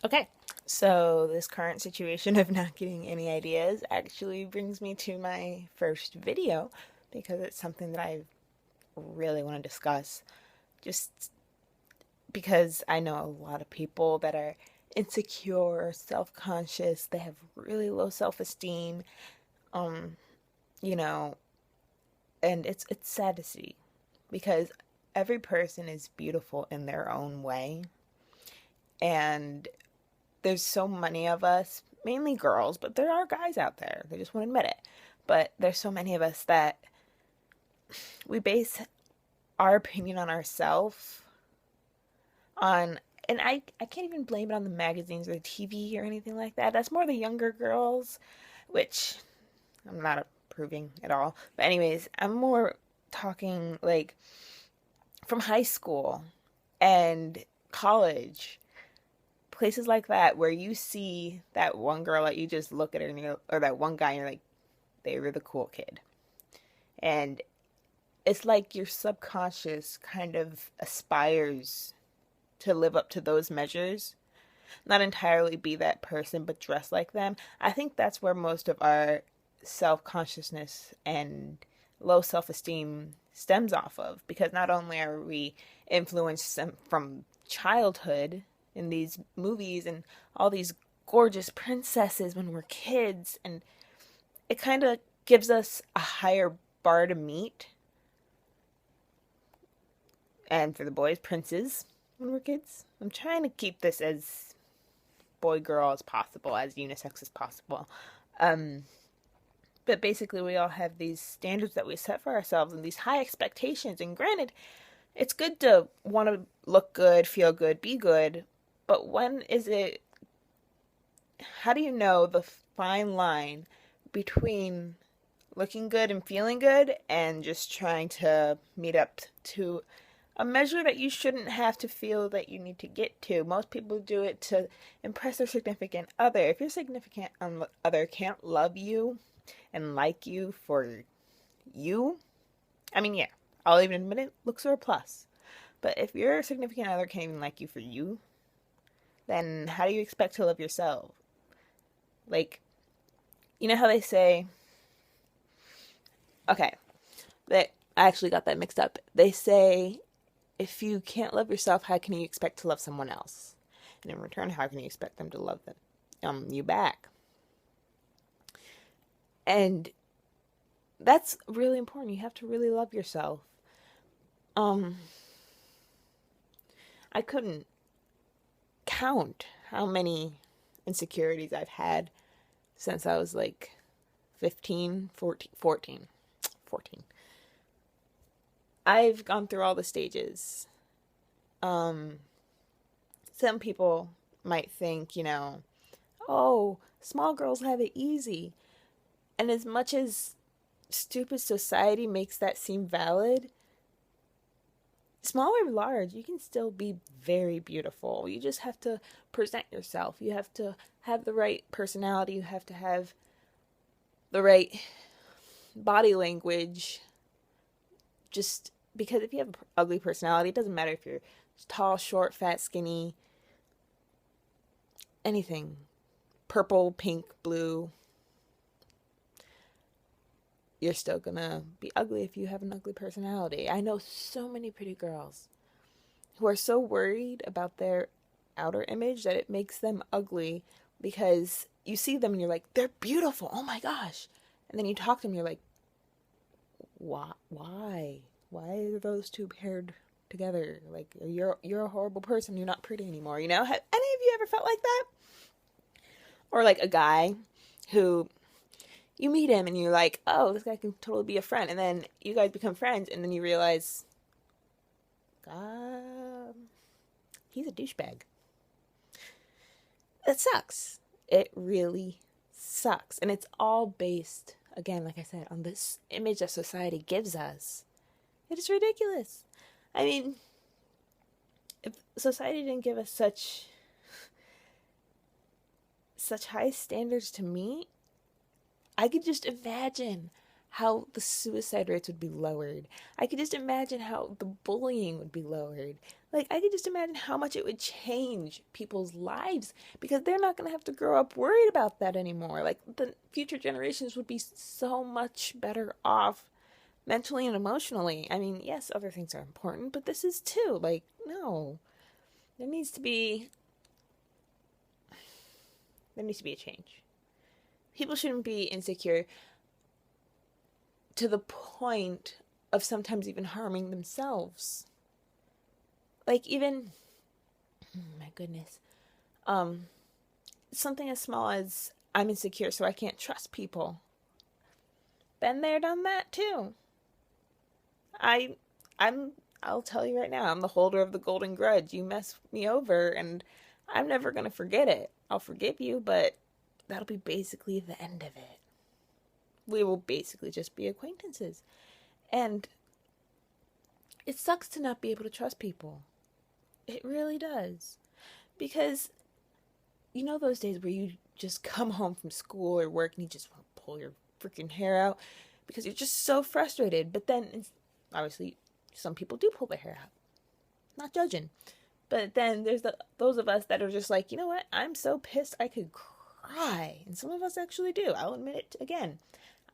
Okay, so this current situation of not getting any ideas actually brings me to my first video because it's something that I really want to discuss. Just because I know a lot of people that are insecure, self conscious, they have really low self esteem, um, you know, and it's sad to see because every person is beautiful in their own way. And there's so many of us, mainly girls, but there are guys out there. They just won't admit it. But there's so many of us that we base our opinion on ourselves on, and I can't even blame it on the magazines or the TV or anything like that. That's more the younger girls, which I'm not approving at all. But anyways, I'm more talking like from high school and college, places like that where you see that one girl that you just look at her and or that one guy and you're like, they were the cool kid. And it's like your subconscious kind of aspires to live up to those measures, not entirely be that person, but dress like them. I think that's where most of our self consciousness and low self esteem stems off of, because not only are we influenced from childhood in these movies and all these gorgeous princesses when we're kids, and it kind of gives us a higher bar to meet. And for the boys, princes when we're kids. I'm trying to keep this as boy girl as possible, as unisex as possible. Um, but basically, we all have these standards that we set for ourselves and these high expectations. And granted, it's good to want to look good, feel good, be good. But when is it, how do you know the fine line between looking good and feeling good and just trying to meet up to a measure that you shouldn't have to feel that you need to get to? Most people do it to impress their significant other. If your significant other can't love you and like you for you, I mean, yeah, I'll even admit it, looks are a plus. But if your significant other can't even like you for you, then how do you expect to love yourself? Like, you know how they say, okay, that I actually got that mixed up. They say, if you can't love yourself, how can you expect to love someone else? And in return, how can you expect them to love them, you back? And that's really important. You have to really love yourself. Um, I couldn't count how many insecurities I've had since I was like 15, 14. I've gone through all the stages. Um, some people might think, oh, small girls have it easy. And as much as stupid society makes that seem valid, small or large, you can still be very beautiful. You just have to present yourself. You have to have the right personality. You have to have the right body language. Just because if you have an ugly personality, it doesn't matter if you're tall, short, fat, skinny, anything. Purple, pink, blue. You're still gonna be ugly if you have an ugly personality. I know so many pretty girls who are so worried about their outer image that it makes them ugly, because you see them and you're like, they're beautiful. Oh my gosh. And then you talk to them, you're like, why? Why are those two paired together? Like, you're a horrible person. You're not pretty anymore. Have any of you ever felt like that? Or like a guy who you meet him and you're like, oh, this guy can totally be a friend, and then you guys become friends, and then you realize, God, he's a douchebag. It sucks. It really sucks. And it's all based, again, like I said, on this image that society gives us. It is ridiculous. I mean, if society didn't give us such high standards to meet, I could just imagine how the suicide rates would be lowered. I could just imagine how the bullying would be lowered. Like, I could just imagine how much it would change people's lives because they're not going to have to grow up worried about that anymore. Like, the future generations would be so much better off mentally and emotionally. I mean, yes, other things are important, but this is too. Like, no. There needs to be a change. People shouldn't be insecure to the point of sometimes even harming themselves. Like, even, my goodness, something as small as I'm insecure so I can't trust people. Been there, done that too. I'll tell you right now, I'm the holder of the golden grudge. You mess me over and I'm never going to forget it. I'll forgive you, but that'll be basically the end of it. We will basically just be acquaintances. And it sucks to not be able to trust people. It really does. Because you know those days where you just come home from school or work and you just want to pull your freaking hair out because you're just so frustrated. But then, obviously, some people do pull their hair out. Not judging. But then there's those of us that are just like, you know what? I'm so pissed I could cry. And some of us actually do. I'll admit it again.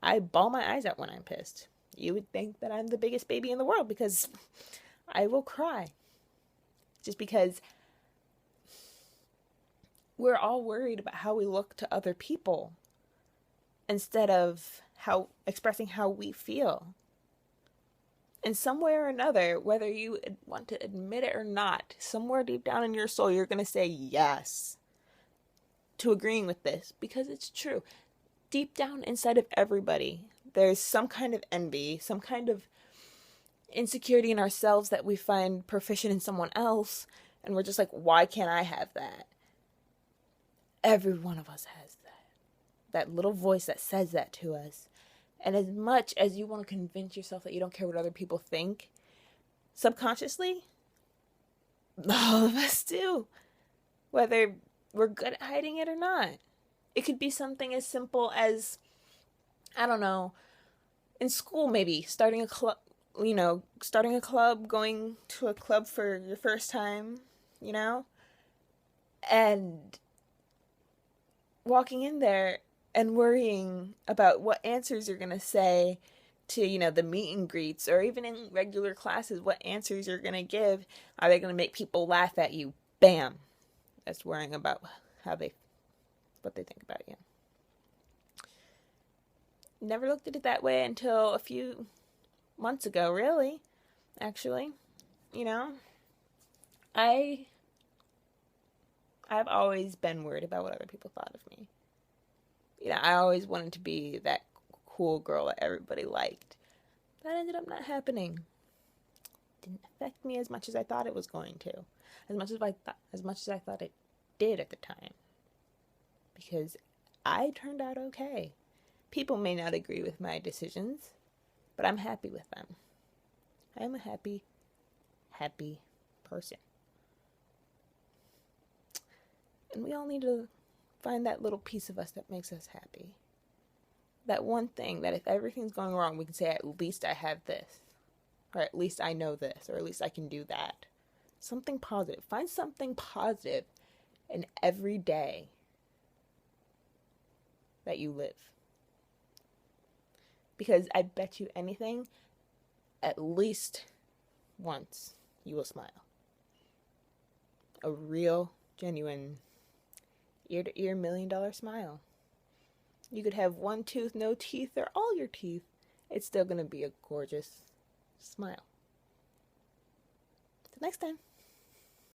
I bawl my eyes out when I'm pissed. You would think that I'm the biggest baby in the world because I will cry. Just because we're all worried about how we look to other people instead of expressing how we feel. And somewhere or another, whether you want to admit it or not, somewhere deep down in your soul, you're going to say yes to agreeing with this because it's true. Deep down inside of everybody, there's some kind of envy, some kind of insecurity in ourselves that we find proficient in someone else. And we're just like, why can't I have that? Every one of us has that. That little voice that says that to us. And as much as you want to convince yourself that you don't care what other people think, subconsciously, all of us do. Whether we're good at hiding it or not. It could be something as simple as, I don't know, in school maybe, starting a club, going to a club for your first time, and walking in there and worrying about what answers you're going to say to, the meet and greets, or even in regular classes, what answers you're going to give. Are they going to make people laugh at you? Bam. That's worrying about what they think about you. Never looked at it that way until a few months ago, really, actually. I've always been worried about what other people thought of me. I always wanted to be that cool girl that everybody liked. That ended up not happening. Didn't affect me as much as I thought it was going to. As much as I thought it did at the time. Because I turned out okay. People may not agree with my decisions, but I'm happy with them. I am a happy, happy person. And we all need to find that little piece of us that makes us happy. That one thing that if everything's going wrong, we can say, at least I have this. Or at least I know this. Or at least I can do that. Something positive. Find something positive in every day that you live. Because I bet you anything, at least once you will smile. A real, genuine, ear-to-ear $1,000,000 smile. You could have one tooth, no teeth, or all your teeth. It's still going to be a gorgeous smile. Till next time.